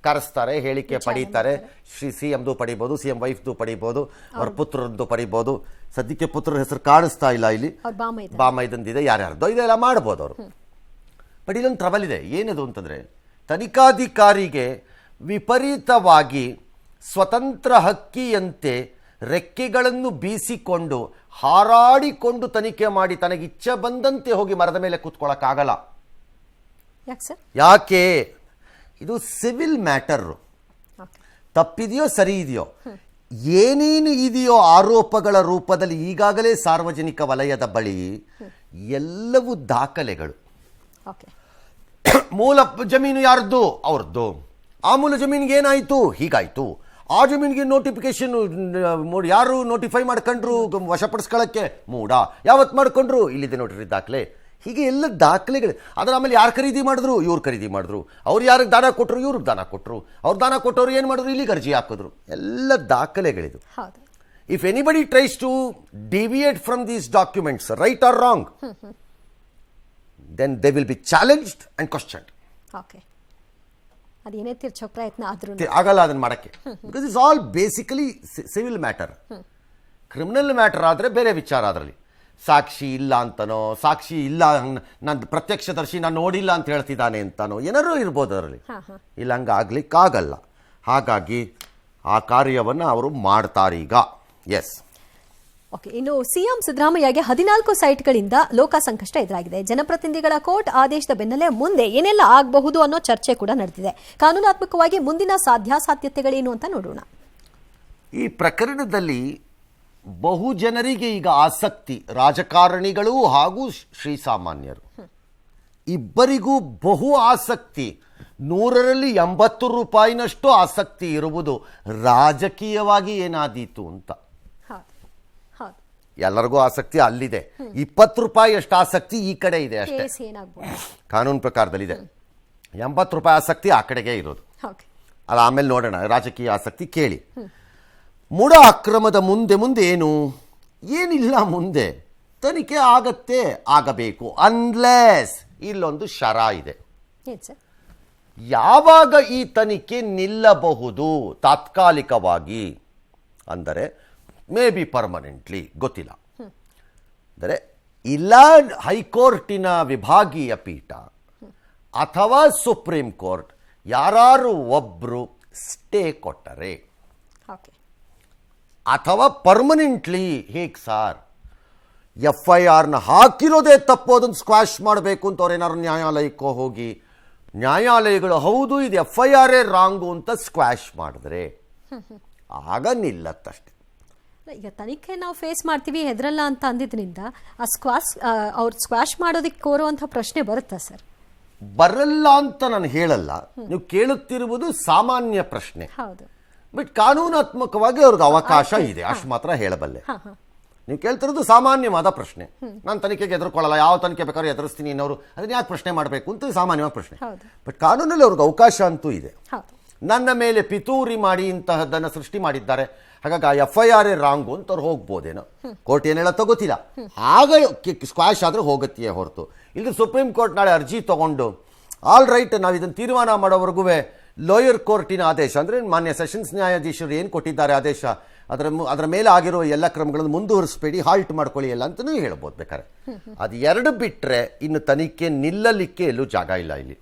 Speaker 1: ಕರೆಸ್ತಾರೆ, ಹೇಳಿಕೆ ಪಡೀತಾರೆ. CMದು ಪಡಿಬೋದು, CM ವೈಫ್ದು ಪಡಿಬೋದು, ಅವ್ರ ಪುತ್ರರದ್ದು ಪಡಿಬೋದು. ಸದ್ಯಕ್ಕೆ ಪುತ್ರರ ಹೆಸರು ಕಾಣಿಸ್ತಾ ಇಲ್ಲ ಇಲ್ಲಿ, ಬಾಮೈದಂದಿದೆ, ಯಾರ್ಯಾರ್ದೋ ಇದೆಲ್ಲ ಮಾಡ್ಬೋದು ಅವರು. ಬಟ್ ಇಲ್ಲೊಂದು ಟ್ರಬಲ್ ಇದೆ. ಏನದು ಅಂತಂದರೆ, ತನಿಖಾಧಿಕಾರಿಗೆ ವಿಪರೀತವಾಗಿ ಸ್ವತಂತ್ರ ಹಕ್ಕಿಯಂತೆ ರೆಕ್ಕೆಗಳನ್ನು ಬೀಸಿಕೊಂಡು ಹಾರಾಡಿಕೊಂಡು ತನಿಖೆ ಮಾಡಿ ತನಗೆ ಇಚ್ಛೆ ಬಂದಂತೆ ಹೋಗಿ ಮರದ ಮೇಲೆ ಕೂತ್ಕೊಳ್ಳೋಕ್ಕಾಗಲ್ಲ.
Speaker 2: ಯಾಕೆ ಸರ್?
Speaker 1: ಯಾಕೆ? ಇದು ಸಿವಿಲ್ ಮ್ಯಾಟರು. ತಪ್ಪಿದೆಯೋ ಸರಿ ಇದೆಯೋ, ಏನೇನು ಇದೆಯೋ ಆರೋಪಗಳ ರೂಪದಲ್ಲಿ ಈಗಾಗಲೇ ಸಾರ್ವಜನಿಕ ವಲಯದ ಬಳಿ ಎಲ್ಲವೂ ದಾಖಲೆಗಳು. ಮೂಲ ಜಮೀನು ಯಾರ್ದು? ಅವ್ರದ್ದು. ಆ ಮೂಲ ಜಮೀನಿಗೆ ಏನಾಯಿತು? ಹೀಗಾಯಿತು. ಆ ಜಮೀನಿಗೆ ನೋಟಿಫಿಕೇಶನ್ ಯಾರು ನೋಟಿಫೈ ಮಾಡ್ಕೊಂಡ್ರು ವಶಪಡಿಸ್ಕೊಳ್ಳೋಕ್ಕೆ? ಮೂಡ. ಯಾವತ್ತು ಮಾಡ್ಕೊಂಡ್ರು? ಇಲ್ಲಿದೆ ನೋಡ್ರಿ ದಾಖಲೆ. ಹೀಗೆ ಎಲ್ಲ ದಾಖಲೆಗಳು. ಅದರ ಆಮೇಲೆ ಯಾರು ಖರೀದಿ ಮಾಡಿದ್ರು? ಇವ್ರು ಖರೀದಿ ಮಾಡಿದ್ರು. ಅವ್ರು ಯಾರಿಗೆ ದಾನ ಕೊಟ್ಟರು? ಇವ್ರಿಗೆ ದಾನ ಕೊಟ್ಟರು. ಅವ್ರು ದಾನ ಕೊಟ್ಟವ್ರು ಏನು ಮಾಡಿದ್ರು? ಇಲ್ಲಿಗೆ ಅರ್ಜಿ ಹಾಕಿದ್ರು. ಎಲ್ಲ ದಾಖಲೆಗಳಿದು. If anybody tries to deviate from these documents, right or wrong, then they will be challenged and questioned.
Speaker 2: Okay, ಅದೇನೇ ತಿರ್ಚೋ ಪ್ರಯತ್ನ ಆದ್ರೂ
Speaker 1: ಆಗಲ್ಲ ಅದನ್ನು ಮಾಡೋಕ್ಕೆ. Because it's all basically civil matter. Criminal matter ಆದರೆ ಬೇರೆ ವಿಚಾರ. ಅದರಲ್ಲಿ ಸಾಕ್ಷಿ ಇಲ್ಲ ಅಂತನೋ, ಸಾಕ್ಷಿ ಇಲ್ಲ, ನಾನು ಪ್ರತ್ಯಕ್ಷದರ್ಶಿ ನಾನು ನೋಡಿಲ್ಲ ಅಂತ ಹೇಳ್ತಿದ್ದಾನೆ ಅಂತನೋ ಏನಾರು ಇರ್ಬೋದು ಅದರಲ್ಲಿ. ಇಲ್ಲ, ಹಂಗೆ ಆಗ್ಲಿಕ್ಕಾಗಲ್ಲ. ಹಾಗಾಗಿ ಆ ಕಾರ್ಯವನ್ನು ಅವರು ಮಾಡ್ತಾರೀಗ. ಎಸ್.
Speaker 2: ಓಕೆ, ಇನ್ನು ಸಿಎಂ ಸಿದ್ದರಾಮಯ್ಯಗೆ 14 ಸೈಟ್ಗಳಿಂದ ಲೋಕ ಸಂಕಷ್ಟ ಎದುರಾಗಿದೆ. ಜನಪ್ರತಿನಿಧಿಗಳ ಕೋರ್ಟ್ ಆದೇಶದ ಬೆನ್ನಲ್ಲೇ ಮುಂದೆ ಏನೆಲ್ಲ ಆಗಬಹುದು ಅನ್ನೋ ಚರ್ಚೆ ಕೂಡ ನಡೆದಿದೆ. ಕಾನೂನಾತ್ಮಕವಾಗಿ ಮುಂದಿನ ಸಾಧ್ಯಾಸಾಧ್ಯತೆಗಳೇನು ಅಂತ ನೋಡೋಣ.
Speaker 1: ಈ ಪ್ರಕರಣದಲ್ಲಿ ಬಹು ಜನರಿಗೆ ಈಗ ಆಸಕ್ತಿ, ರಾಜಕಾರಣಿಗಳು ಹಾಗೂ ಶ್ರೀಸಾಮಾನ್ಯರು ಇಬ್ಬರಿಗೂ ಬಹು ಆಸಕ್ತಿ. 100ರಲ್ಲಿ 80 ರೂಪಾಯಿನಷ್ಟು ಆಸಕ್ತಿ ಇರುವುದು ರಾಜಕೀಯವಾಗಿ ಏನಾದೀತು ಅಂತ. ಎಲ್ಲರಿಗೂ ಆಸಕ್ತಿ ಅಲ್ಲಿದೆ. 20 ರೂಪಾಯಿ ಅಷ್ಟು ಆಸಕ್ತಿ ಈ ಕಡೆ ಇದೆ ಅಷ್ಟೇ. ಕಾನೂನು ಪ್ರಕಾರದಲ್ಲಿದೆ. 80 ರೂಪಾಯಿ ಆಸಕ್ತಿ ಆ ಕಡೆಗೆ ಇರೋದು. ಅಲ್ಲ, ಆಮೇಲೆ ನೋಡೋಣ ರಾಜಕೀಯ ಆಸಕ್ತಿ. ಕೇಳಿ, ಮುಡ ಅಕ್ರಮದ ಮುಂದೆ ಏನು? ಏನಿಲ್ಲ, ಮುಂದೆ ತನಿಖೆ ಆಗತ್ತೆ, ಆಗಬೇಕು. ಅನ್ಲೆಸ್ ಇಲ್ಲೊಂದು ಶರ ಇದೆ. ಯಾವಾಗ ಈ ತನಿಖೆ ನಿಲ್ಲಬಹುದು ತಾತ್ಕಾಲಿಕವಾಗಿ ಅಂದರೆ ಮೇ ಬಿ ಪರ್ಮನೆಂಟ್ಲಿ, ಗೊತ್ತಿಲ್ಲ. ಅಂದರೆ ಇಲ್ಲ ಹೈಕೋರ್ಟಿನ ವಿಭಾಗೀಯ ಪೀಠ ಅಥವಾ ಸುಪ್ರೀಂ ಕೋರ್ಟ್ ಯಾರು ಒಬ್ಬರು ಸ್ಟೇ ಕೊಟ್ಟರೆ, ಅಥವಾ ಪರ್ಮನೆಂಟ್ಲಿ ಹೇಗೆ ಸಾರ್ FIRನ ಹಾಕಿರೋದೇ ತಪ್ಪು, ಅದನ್ನು ಸ್ಕ್ವಾಶ್ ಮಾಡಬೇಕು ಅಂತ ಅವ್ರೇನಾದ್ರು ನ್ಯಾಯಾಲಯಕ್ಕೋ ಹೋಗಿ ನ್ಯಾಯಾಲಯಗಳು ಹೌದು ಇದು FIR ರಾಂಗು ಅಂತ ಸ್ಕ್ವಾಶ್ ಮಾಡಿದ್ರೆ ಆಗ ನಿಲ್ಲತ್ತಷ್ಟೆ.
Speaker 2: ಈಗ ತನಿಖೆ ನಾವು ಫೇಸ್ ಮಾಡ್ತೀವಿ ಹೆದರಲ್ಲ ಅಂತ ಅಂದಿದ್ರಿಂದ ಅವ್ರು ಸ್ಕ್ವಾಶ್ ಮಾಡೋದಕ್ಕೆ ಕೋರುವಂಥ ಪ್ರಶ್ನೆ ಬರುತ್ತಾ ಸರ್?
Speaker 1: ಬರಲ್ಲ ಅಂತ ನಾನು ಹೇಳಲ್ಲ. ನೀವು ಕೇಳುತ್ತಿರುವುದು ಸಾಮಾನ್ಯ ಪ್ರಶ್ನೆ.
Speaker 2: ಹೌದು.
Speaker 1: ಬಟ್ ಕಾನೂನಾತ್ಮಕವಾಗಿ ಅವ್ರಿಗೆ ಅವಕಾಶ ಇದೆ, ಅಷ್ಟು ಮಾತ್ರ ಹೇಳಬಲ್ಲೆ. ನೀವು ಕೇಳ್ತಿರೋದು ಸಾಮಾನ್ಯವಾದ ಪ್ರಶ್ನೆ. ನಾನು ತನಿಖೆಗೆ ಎದುರ್ಕೊಳ್ಳಲ್ಲ, ಯಾವ ತನಿಖೆ ಬೇಕಾದ್ರೂ ಎದುರಿಸ್ತೀನಿ ಇನ್ನೋರು, ಅದನ್ನ ಯಾಕೆ ಪ್ರಶ್ನೆ ಮಾಡಬೇಕು ಅಂತ ಸಾಮಾನ್ಯವಾದ ಪ್ರಶ್ನೆ. ಬಟ್ ಕಾನೂನಲ್ಲಿ ಅವ್ರಿಗೆ ಅವಕಾಶ ಅಂತೂ ಇದೆ. ನನ್ನ ಮೇಲೆ ಪಿತೂರಿ ಮಾಡಿ ಇಂತಹದ್ದನ್ನು ಸೃಷ್ಟಿ ಮಾಡಿದ್ದಾರೆ, ಹಾಗಾಗಿ ಆ FIR ರಾಂಗು ಅಂತ ಅವ್ರು ಹೋಗ್ಬೋದೇನೋ. ಕೋರ್ಟ್ ಏನೆಲ್ಲ ತಗೋತಿಲ್ಲ, ಆಗ ಸ್ಕ್ವಾಶ್ ಆದ್ರೆ ಹೋಗತ್ತೆಯೇ ಹೊರತು ಇಲ್ಲಿ ಸುಪ್ರೀಂ ಕೋರ್ಟ್ ನಾಳೆ ಅರ್ಜಿ ತಗೊಂಡು ಆಲ್ ರೈಟ್ ನಾವು ಇದನ್ನು ತೀರ್ಮಾನ ಮಾಡೋವರೆಗೂ ಲೋಯರ್ ಕೋರ್ಟಿನ ಆದೇಶ ಅಂದರೆ ಮಾನ್ಯ ಸೆಷನ್ಸ್ ನ್ಯಾಯಾಧೀಶರು ಏನು ಕೊಟ್ಟಿದ್ದಾರೆ ಆದೇಶ, ಅದರ ಮೇಲೆ ಆಗಿರೋ ಎಲ್ಲ ಕ್ರಮಗಳನ್ನು ಮುಂದುವರಿಸಬೇಡಿ, ಹಾಲ್ಟ್ ಮಾಡ್ಕೊಳ್ಳಿ ಎಲ್ಲ ಅಂತಲೂ ಹೇಳ್ಬೋದು ಬೇಕಾದ್ರೆ. ಅದು ಎರಡು ಬಿಟ್ಟರೆ ಇನ್ನು ತನಿಖೆ ನಿಲ್ಲಲಿಕ್ಕೆ ಎಲ್ಲೂ ಜಾಗ ಇಲ್ಲ. ಇಲ್ಲಿ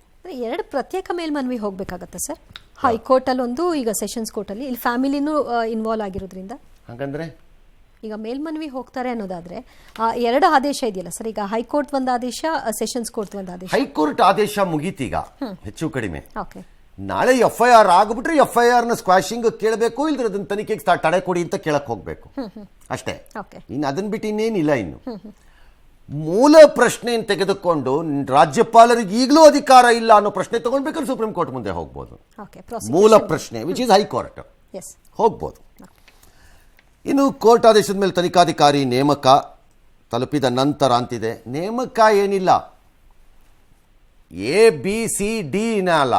Speaker 2: 2 ಪ್ರತ್ಯೇಕ ಮೇಲ್ಮನವಿ ಹೋಗ್ಬೇಕಾಗತ್ತೆ ಸರ್. ಹೈಕೋರ್ಟ್ ಅಲ್ಲಿ ಒಂದು, ಈಗ ಸೆಷನ್ಸ್ ಕೋರ್ಟ್ ಅಲ್ಲಿ. ಇಲ್ಲಿ ಫ್ಯಾಮಿಲಿನೂ ಇನ್ವಾಲ್ವ್ ಆಗಿರೋದ್ರಿಂದ
Speaker 1: ಹಾಗಂದ್ರೆ
Speaker 2: ಈಗ ಮೇಲ್ಮನವಿ ಹೋಗ್ತಾರೆ ಅನ್ನೋದಾದ್ರೆ ಎರಡು ಆದೇಶ ಇದೆಯಲ್ಲ ಸರ್, ಈಗ ಹೈಕೋರ್ಟ್ ಒಂದು ಆದೇಶ, ಸೆಷನ್ಸ್ ಕೋರ್ಟ್ ಒಂದು ಆದೇಶ.
Speaker 1: ಹೈಕೋರ್ಟ್ ಆದೇಶ ಮುಗೀತೀಗ ಹೆಚ್ಚು ಕಡಿಮೆ.
Speaker 2: ಓಕೆ,
Speaker 1: ನಾಳೆ FIR ಆಗ್ಬಿಟ್ರೆ FIR ನ ಸ್ಕ್ವಾಶಿಂಗ್ ಕೇಳಬೇಕು, ಇಲ್ದ್ರೆ ಅದನ್ನ ತನಿಖೆಗೆ ತಡೆ ಕೊಡಿ ಅಂತ ಕೇಳಕ್ ಹೋಗ್ಬೇಕು ಅಷ್ಟೇ. ಇನ್ನು ಅದನ್ನ ಬಿಟ್ಟು ಇನ್ನೇನಿಲ್ಲ. ಇನ್ನು ಮೂಲ ಪ್ರಶ್ನೆ ತೆಗೆದುಕೊಂಡು ರಾಜ್ಯಪಾಲರಿಗೆ ಈಗಲೂ ಅಧಿಕಾರ ಇಲ್ಲ ಅನ್ನೋ ಪ್ರಶ್ನೆ ತಗೊಂಡ್ಬೇಕಾದ್ರೆ ಸುಪ್ರೀಂ ಕೋರ್ಟ್ ಮುಂದೆ ಹೋಗ್ಬೋದು. ಮೂಲ ಪ್ರಶ್ನೆ ವಿಚ್ ಇಸ್ ಹೈಕೋರ್ಟ್ ಹೋಗ್ಬೋದು. ಇನ್ನು ಕೋರ್ಟ್ ಆದೇಶದ ಮೇಲೆ ತನಿಖಾಧಿಕಾರಿ ನೇಮಕ ತಲುಪಿದ ನಂತರ ಅಂತಿದೆ. ನೇಮಕ ಏನಿಲ್ಲ, ABCD ಅಲ್ಲ,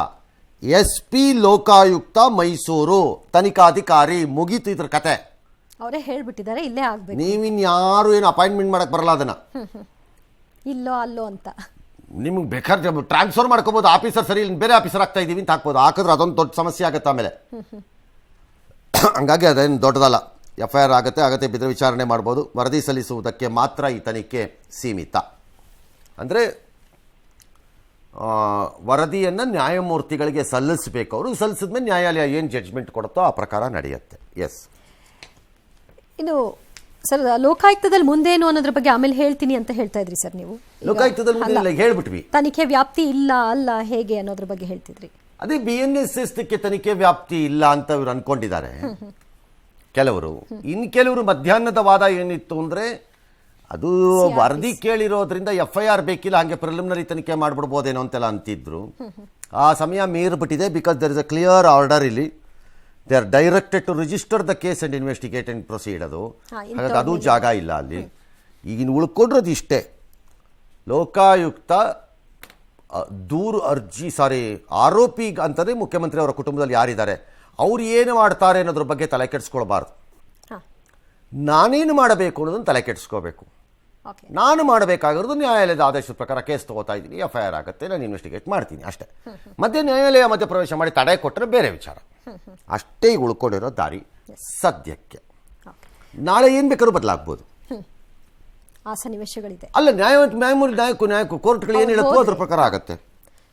Speaker 1: SP ಲೋಕಾಯುಕ್ತ ಮೈಸೂರು ತನಿಖಾಧಿಕಾರಿ, ಮುಗೀತು ಇದ್ರ ಕತೆ.
Speaker 2: ಅವರೇ ಹೇಳ್ಬಿಟ್ಟಿದ್ದಾರೆ ಇಲ್ಲೇ ಆಗ್ಬೇಕು,
Speaker 1: ನೀವಿನ್ಯಾರು ಏನು ಅಪಾಯಿಂಟ್ಮೆಂಟ್ ಮಾಡಕ್ ಬರಲ್ಲ. ಅದನ್ನ
Speaker 2: ಇಲ್ಲೋ ಅಲ್ಲೋ ಅಂತ
Speaker 1: ನಿಮ್ಗೆ ಬೇಕಾದ್ರೆ ಟ್ರಾನ್ಸ್ಫರ್ ಮಾಡ್ಕೋಬಹುದು. ಆಫೀಸರ್ ಸರಿ ಇಲ್ಲ ಬೇರೆ ಆಫೀಸರ್ ಆಗ್ತಾ ಇದೀವಿ ಅಂತ ಹಾಕ್ಬೋದು. ಹಾಕಿದ್ರೆ ಅದೊಂದು ದೊಡ್ಡ ಸಮಸ್ಯೆ ಆಗುತ್ತೆ ಆಮೇಲೆ. ಹಂಗಾಗಿ ಅದೇನು ದೊಡ್ಡದಲ್ಲ. FIR ಆಗತ್ತೆ ಬಿದ್ದರೆ ವಿಚಾರಣೆ ಮಾಡ್ಬೋದು. ವರದಿ ಸಲ್ಲಿಸುವುದಕ್ಕೆ ಮಾತ್ರ ಈ ತನಿಖೆ ಸೀಮಿತ. ಅಂದರೆ ವರದಿಯನ್ನು ನ್ಯಾಯಮೂರ್ತಿಗಳಿಗೆ ಸಲ್ಲಿಸಬೇಕು. ಅವರು ಸಲ್ಲಿಸಿದ್ಮೇಲೆ ನ್ಯಾಯಾಲಯ ಏನು ಜಡ್ಜ್ಮೆಂಟ್ ಕೊಡುತ್ತೋ ಆ ಪ್ರಕಾರ ನಡೆಯುತ್ತೆ. ಎಸ್.
Speaker 2: ಇನ್ನು ಸರ್, ಲೋಕಾಯುಕ್ತದಲ್ಲಿ ಮುಂದೇನು ಅನ್ನೋದ್ರ ಬಗ್ಗೆ ಆಮೇಲೆ ಹೇಳ್ತೀನಿ ಅಂತ ಹೇಳ್ತಾ ಇದ್ರಿ ಸರ್ ನೀವು.
Speaker 1: ಲೋಕಾಯುಕ್ತದಲ್ಲಿ ಮುಂದೆ ಹೇಳ್ಬಿಟ್ವಿ,
Speaker 2: ತನಿಖೆ ವ್ಯಾಪ್ತಿ ಇಲ್ಲ ಅಲ್ಲ ಹೇಗೆ ಅನ್ನೋದ್ರ ಬಗ್ಗೆ ಹೇಳ್ತಿದ್ರಿ.
Speaker 1: ಅದೇ BNSS ತನಿಖೆ ವ್ಯಾಪ್ತಿ ಇಲ್ಲ ಅಂತ ಇವರು ಅನ್ಕೊಂಡಿದ್ದಾರೆ ಕೆಲವರು. ಇನ್ನು ಕೆಲವರು ಮಧ್ಯಾಹ್ನದ ವಾದ ಏನಿತ್ತು ಅಂದರೆ ಅದು ವರದಿ ಕೇಳಿರೋದ್ರಿಂದ FIR ಬೇಕಿಲ್ಲ, ಹಾಗೆ ಪ್ರಿಲಿಮಿನರಿ ತನಿಖೆ ಮಾಡಿಬಿಡ್ಬೋದೇನೋ ಅಂತೆಲ್ಲ ಅಂತಿದ್ರು. ಆ ಸಮಯ ಮೀರ್ಬಿಟ್ಟಿದೆ. Because there is a clear order. ಇಲ್ಲಿ they are directed to register the case and investigate and proceed. ಹಾಗಾಗಿ ಅದು ಜಾಗ ಇಲ್ಲ ಅಲ್ಲಿ. ಈಗಿನ ಉಳ್ಕೊಂಡಿರೋದು ಇಷ್ಟೇ, ಲೋಕಾಯುಕ್ತ ಆರೋಪಿ ಅಂತಂದರೆ ಮುಖ್ಯಮಂತ್ರಿ ಅವರ ಕುಟುಂಬದಲ್ಲಿ ಯಾರಿದ್ದಾರೆ ಅವ್ರು ಏನು ಮಾಡ್ತಾರೆ ಅನ್ನೋದ್ರ ಬಗ್ಗೆ ತಲೆ ಕೆಡಿಸ್ಕೊಳ್ಬಾರ್ದು. ನಾನೇನು ಮಾಡಬೇಕು ಅನ್ನೋದನ್ನು ತಲೆ ಕೆಡಿಸ್ಕೋಬೇಕು. ನಾನು ಮಾಡಬೇಕಾಗಿರೋದು ನ್ಯಾಯಾಲಯದ ಆದೇಶದ ಪ್ರಕಾರ ಕೇಸ್ ತಗೋತಾ ಇದ್ದೀನಿ, FIR ಆಗುತ್ತೆ, ನಾನು ಇನ್ವೆಸ್ಟಿಗೇಟ್ ಮಾಡ್ತೀನಿ ಅಷ್ಟೇ. ಮತ್ತೆ ನ್ಯಾಯಾಲಯ ಮಧ್ಯಪ್ರವೇಶ ಮಾಡಿ ತಡೆ ಕೊಟ್ಟರೆ ಬೇರೆ ವಿಚಾರ. ಅಷ್ಟೇ ಈಗ ಉಳ್ಕೊಂಡಿರೋ ದಾರಿ ಸದ್ಯಕ್ಕೆ. ನಾಳೆ ಏನು ಬೇಕಾದ್ರೂ ಬದಲಾಗ್ಬೋದು.
Speaker 2: ಆ ಸನ್ನಿವೇಶಗಳಿದೆ
Speaker 1: ಅಲ್ಲ, ನ್ಯಾಯಮೂರ್ತಿ ಕೋರ್ಟ್ಗಳು ಏನು ಹೇಳುತ್ತೋ ಅದ್ರ ಪ್ರಕಾರ ಆಗುತ್ತೆ.